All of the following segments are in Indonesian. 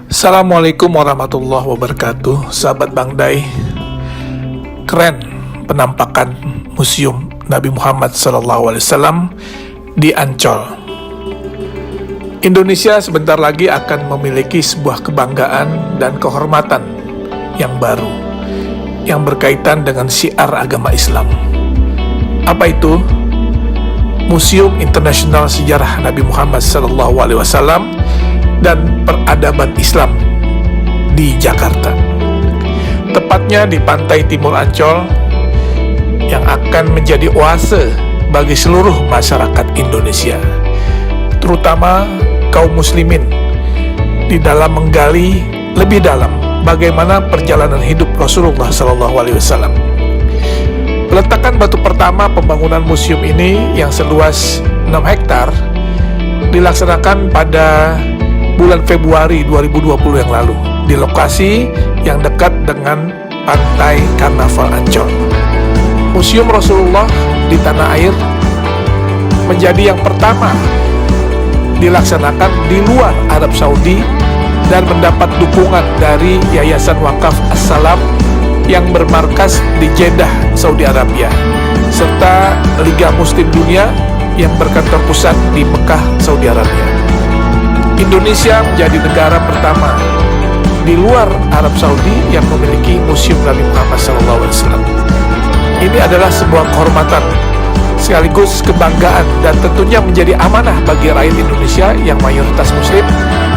Assalamualaikum warahmatullahi wabarakatuh. Sahabat Bang Dai, keren penampakan Museum Nabi Muhammad SAW di Ancol. Indonesia sebentar lagi akan memiliki sebuah kebanggaan dan kehormatan yang baru yang berkaitan dengan syiar agama Islam. Apa itu? Museum Internasional Sejarah Nabi Muhammad SAW dan Peradaban Islam di Jakarta, tepatnya di pantai timur Ancol, yang akan menjadi oase bagi seluruh masyarakat Indonesia, terutama kaum muslimin, di dalam menggali lebih dalam bagaimana perjalanan hidup Rasulullah SAW. Peletakan batu pertama pembangunan museum ini yang seluas 6 hektar dilaksanakan pada bulan Februari 2020 yang lalu di lokasi yang dekat dengan Pantai Karnaval Ancol. Museum Rasulullah di tanah air menjadi yang pertama dilaksanakan di luar Arab Saudi dan mendapat dukungan dari Yayasan Wakaf As-Salam yang bermarkas di Jeddah, Saudi Arabia, serta Liga Muslim Dunia yang berkantor pusat di Mekah, Saudi Arabia. Indonesia menjadi negara pertama di luar Arab Saudi yang memiliki Museum Nabi Muhammad SAW. Ini adalah sebuah kehormatan sekaligus kebanggaan dan tentunya menjadi amanah bagi rakyat Indonesia yang mayoritas muslim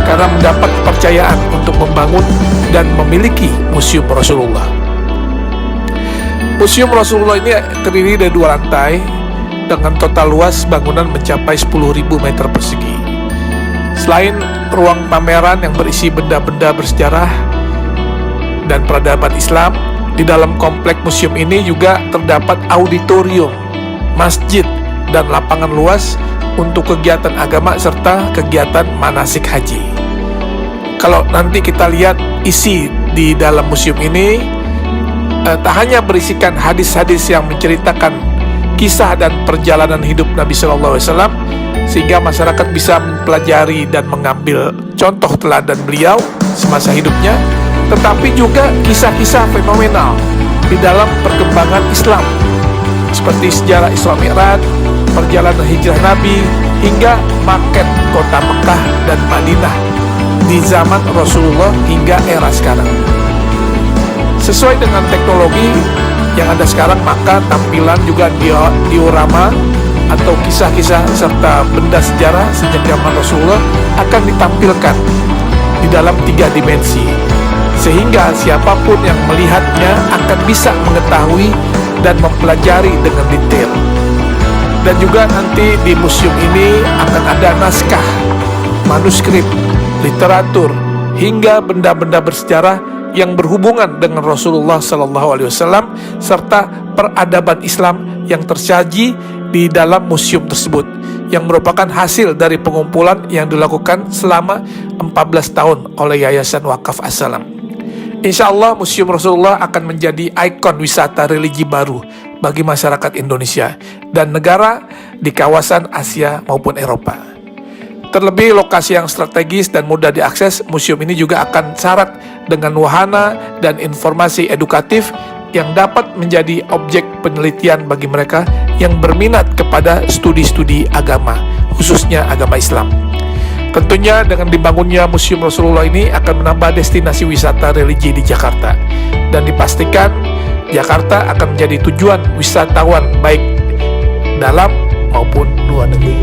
karena mendapat kepercayaan untuk membangun dan memiliki Museum Rasulullah. Museum Rasulullah ini terdiri dari 2 lantai dengan total luas bangunan mencapai 10.000 meter persegi. Selain ruang pameran yang berisi benda-benda bersejarah dan peradaban Islam, di dalam komplek museum ini juga terdapat auditorium, masjid, dan lapangan luas untuk kegiatan agama serta kegiatan manasik haji. Kalau nanti kita lihat isi di dalam museum ini, tak hanya berisikan hadis-hadis yang menceritakan kisah dan perjalanan hidup Nabi SAW, sehingga masyarakat bisa mempelajari dan mengambil contoh teladan beliau semasa hidupnya, tetapi juga kisah-kisah fenomenal di dalam perkembangan Islam, seperti sejarah Isra Mi'raj, perjalanan hijrah Nabi, hingga maket kota Mekah dan Madinah di zaman Rasulullah hingga era sekarang. Sesuai dengan teknologi yang ada sekarang, maka tampilan juga diorama atau kisah-kisah serta benda sejarah sejak zaman Rasulullah akan ditampilkan di dalam 3 dimensi, sehingga siapapun yang melihatnya akan bisa mengetahui dan mempelajari dengan detail. Dan juga nanti di museum ini akan ada naskah, manuskrip, literatur, hingga benda-benda bersejarah yang berhubungan dengan Rasulullah SAW serta peradaban Islam yang tersaji di dalam museum tersebut, yang merupakan hasil dari pengumpulan yang dilakukan selama 14 tahun oleh Yayasan Wakaf As-Salam. Insya Allah Museum Rasulullah akan menjadi ikon wisata religi baru bagi masyarakat Indonesia dan negara di kawasan Asia maupun Eropa. Terlebih lokasi yang strategis dan mudah diakses, museum ini juga akan syarat dengan wahana dan informasi edukatif yang dapat menjadi objek penelitian bagi mereka yang berminat kepada studi-studi agama, khususnya agama Islam. Tentunya dengan dibangunnya Museum Rasulullah ini akan menambah destinasi wisata religi di Jakarta, dan dipastikan Jakarta akan menjadi tujuan wisatawan baik dalam maupun luar negeri.